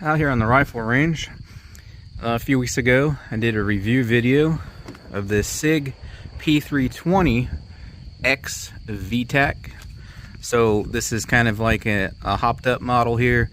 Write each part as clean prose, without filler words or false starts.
out here on the rifle range. A few weeks ago I did a review video of this Sig P320 X-VTAC. So this is kind of like a hopped up model here.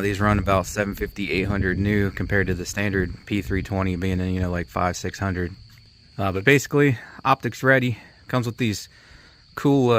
These run about 750, 800 new compared to the standard P320 being in, you know, like 500, 600. But basically, optics ready. Comes with these cool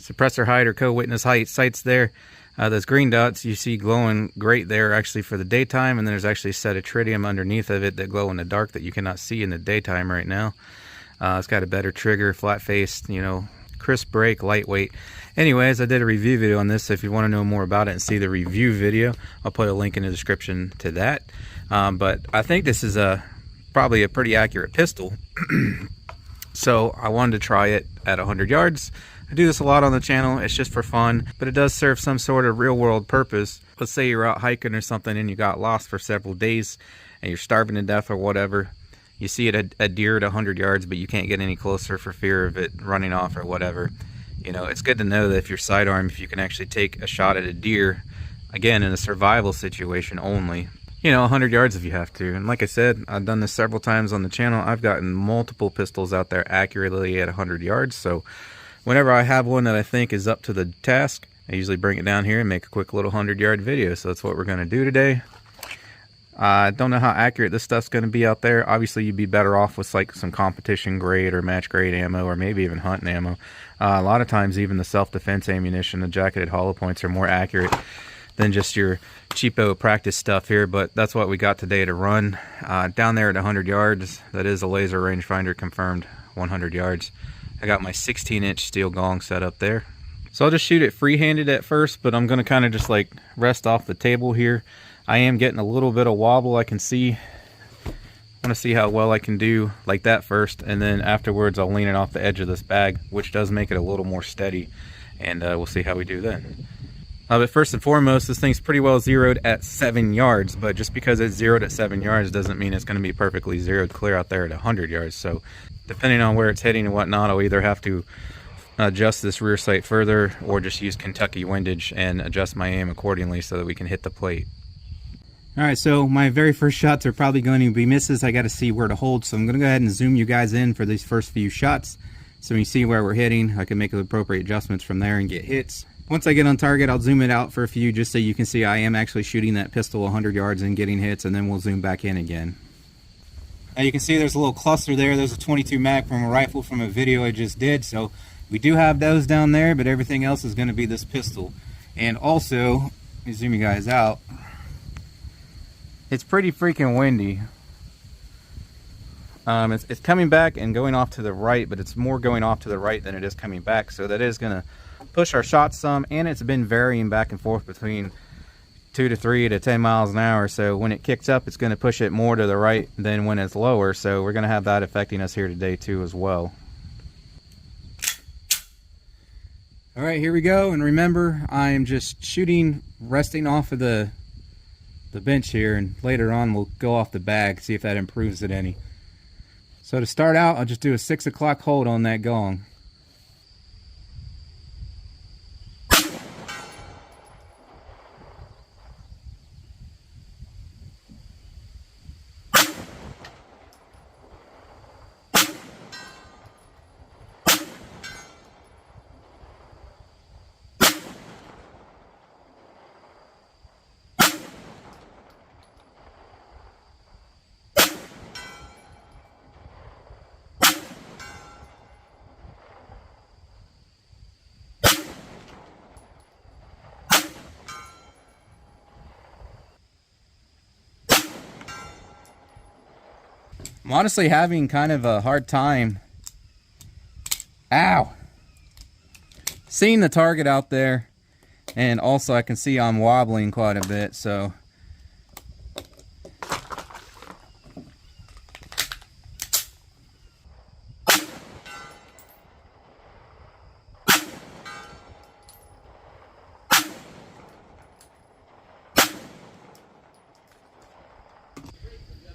suppressor height or co-witness height sights there. Those green dots you see glowing great there actually for the daytime, and then there's actually a set of tritium underneath of it that glow in the dark that you cannot see in the daytime right now. It's got a better trigger, flat faced, you know, crisp break, lightweight. Anyways, I did a review video on this, so if you want to know more about it and see the review video, I'll put a link in the description to that. But I think this is probably a pretty accurate pistol. So I wanted to try it at 100 yards. I do this a lot on the channel. It's just for fun, but it does serve some sort of real world purpose. Let's say you're out hiking or something and you got lost for several days and you're starving to death or whatever. You see it a deer at 100 yards, but you can't get any closer for fear of it running off or whatever. You know, it's good to know that if you're sidearm, if you can actually take a shot at a deer, again, in a survival situation only, you know, 100 yards if you have to. And like I said, I've done this several times on the channel. I've gotten multiple pistols out there accurately at 100 yards. So whenever I have one that I think is up to the task, I usually bring it down here and make a quick little 100-yard video. So that's what we're going to do today. I don't know how accurate this stuff's going to be out there. Obviously, you'd be better off with like some competition grade or match grade ammo, or maybe even hunting ammo. A lot of times, even the self-defense ammunition, the jacketed hollow points, are more accurate than just your cheapo practice stuff here. But that's what we got today to run. Down there at 100 yards, that is a laser rangefinder confirmed 100 yards. I got my 16-inch steel gong set up there. So I'll just shoot it free-handed at first, but I'm going to kind of just like rest off the table here. I am getting a little bit of wobble, I can see. I want to see how well I can do like that first, and then afterwards I'll lean it off the edge of this bag, which does make it a little more steady, and we'll see how we do then. But first and foremost, this thing's pretty well zeroed at 7 yards, but just because it's zeroed at 7 yards doesn't mean it's going to be perfectly zeroed clear out there at 100 yards. So depending on where it's hitting and whatnot, I'll either have to adjust this rear sight further or just use Kentucky windage and adjust my aim accordingly so that we can hit the plate. Alright, so my very first shots are probably going to be misses. I got to see where to hold, so I'm going to go ahead and zoom you guys in for these first few shots. So when you see where we're hitting, I can make the appropriate adjustments from there and get hits. Once I get on target, I'll zoom it out for a few just so you can see I am actually shooting that pistol 100 yards and getting hits, and then we'll zoom back in again. Now you can see there's a little cluster there. There's a 22 mag from a rifle from a video I just did. So we do have those down there, but everything else is going to be this pistol. And also, let me zoom you guys out. It's pretty freaking windy. It's coming back and going off to the right, but it's more going off to the right than it is coming back. So that is going to push our shots some, and it's been varying back and forth between 2 to 3 to 10 miles an hour. So when it kicks up, it's going to push it more to the right than when it's lower. So we're going to have that affecting us here today too as well. All right, here we go. And remember, I am just shooting, resting off of the bench here, and later on we'll go off the bag, see if that improves it any. So to start out, I'll just do a 6 o'clock hold on that gong. I'm honestly having kind of a hard time, seeing the target out there, and also I can see I'm wobbling quite a bit, so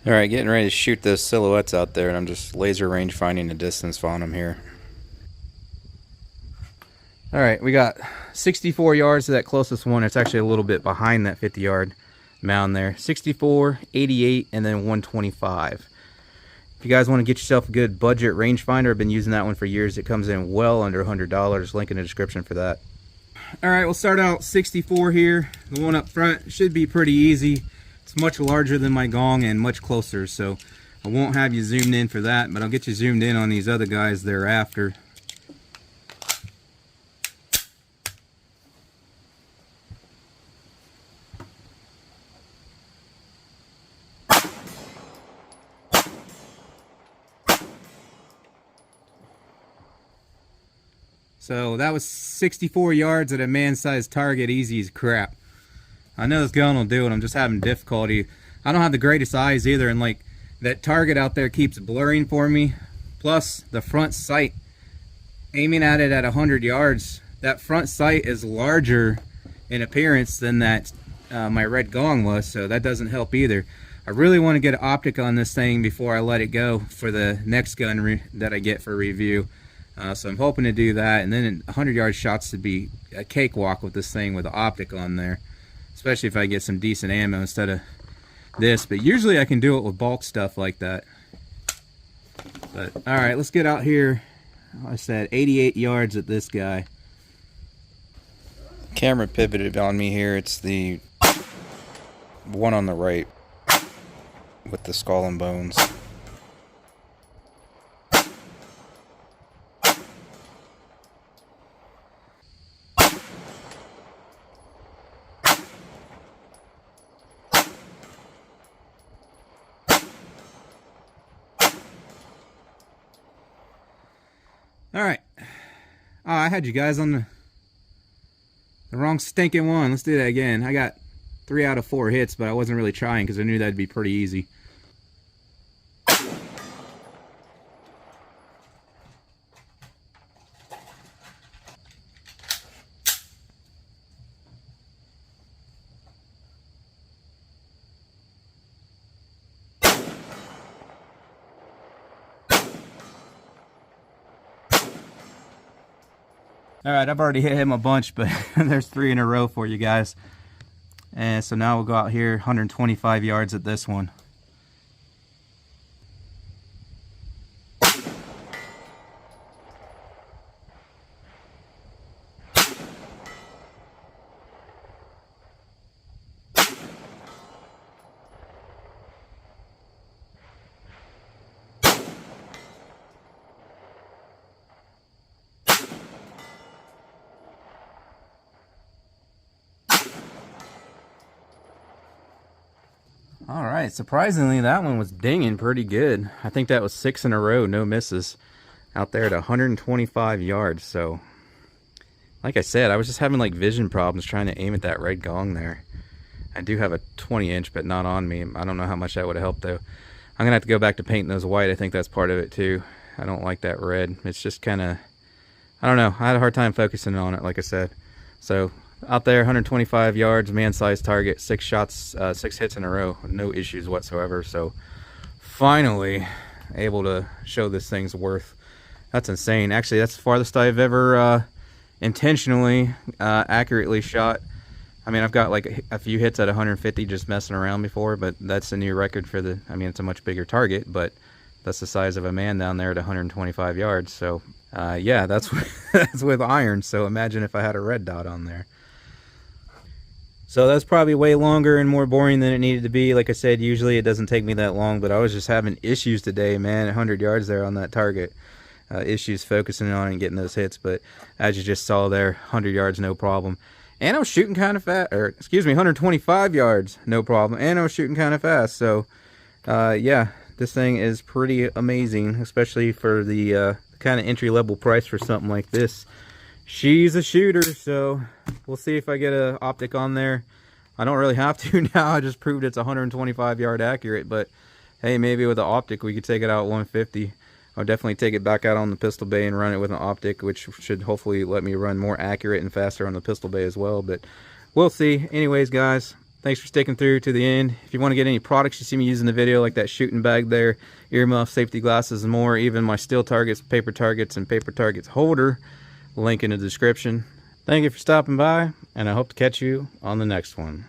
Alright, getting ready to shoot those silhouettes out there, and I'm just laser range finding the distance on them here. Alright, we got 64 yards to that closest one. It's actually a little bit behind that 50 yard mound there. 64, 88, and then 125. If you guys want to get yourself a good budget rangefinder, I've been using that one for years. It comes in well under $100. Link in the description for that. All right, we'll start out 64 here. The one up front should be pretty easy. It's much larger than my gong and much closer, so I won't have you zoomed in for that, but I'll get you zoomed in on these other guys thereafter. So that was 64 yards at a man-sized target, easy as crap. I know this gun will do it, I'm just having difficulty. I don't have the greatest eyes either, and like that target out there keeps blurring for me. Plus the front sight, aiming at it at 100 yards, that front sight is larger in appearance than that my red gong was, so that doesn't help either. I really want to get an optic on this thing before I let it go for the next gun that I get for review. So I'm hoping to do that, and then 100-yard shots to be a cakewalk with this thing with the optic on there, especially if I get some decent ammo instead of this. But usually I can do it with bulk stuff like that. But all right, let's get out here. I said 88 yards at this guy. Camera pivoted on me here. It's the one on the right with the skull and bones. Alright. Oh, I had you guys on the wrong stinking one. Let's do that again. I got 3 out of 4 hits, but I wasn't really trying because I knew that'd be pretty easy. Alright, I've already hit him a bunch, but there's 3 in a row for you guys. And so now we'll go out here, 125 yards at this one. Alright, surprisingly that one was dinging pretty good. I think that was 6 in a row, no misses. Out there at 125 yards, so... Like I said, I was just having like vision problems trying to aim at that red gong there. I do have a 20-inch, but not on me. I don't know how much that would have helped though. I'm gonna have to go back to painting those white. I think that's part of it too. I don't like that red. It's just kinda... I don't know, I had a hard time focusing on it, like I said. So... out there, 125 yards, man-sized target, 6 shots, 6 hits in a row, no issues whatsoever. So finally able to show this thing's worth. That's insane. Actually, that's the farthest I've ever intentionally accurately shot. I mean, I've got like a few hits at 150 just messing around before, but that's a new record for the... I mean, it's a much bigger target, but that's the size of a man down there at 125 yards. So yeah, that's that's with iron. So imagine if I had a red dot on there. So that's probably way longer and more boring than it needed to be. Like I said, usually it doesn't take me that long, but I was just having issues today, man. 100 yards there on that target. Issues focusing on it and getting those hits, but as you just saw there, 100 yards, no problem. And I was shooting kind of fast, or excuse me, 125 yards, no problem. And I was shooting kind of fast, so yeah, this thing is pretty amazing, especially for the kind of entry-level price for something like this. She's a shooter, so we'll see if I get an optic on there. I don't really have to now. I just proved it's 125 yard accurate, but hey, maybe with an optic we could take it out 150. I'll definitely take it back out on the pistol bay and run it with an optic, which should hopefully let me run more accurate and faster on the pistol bay as well, but we'll see. Anyways, guys, thanks for sticking through to the end. If you want to get any products you see me use in the video, like that shooting bag there, earmuffs, safety glasses, and more, even my steel targets, paper targets holder, link in the description. Thank you for stopping by, and I hope to catch you on the next one.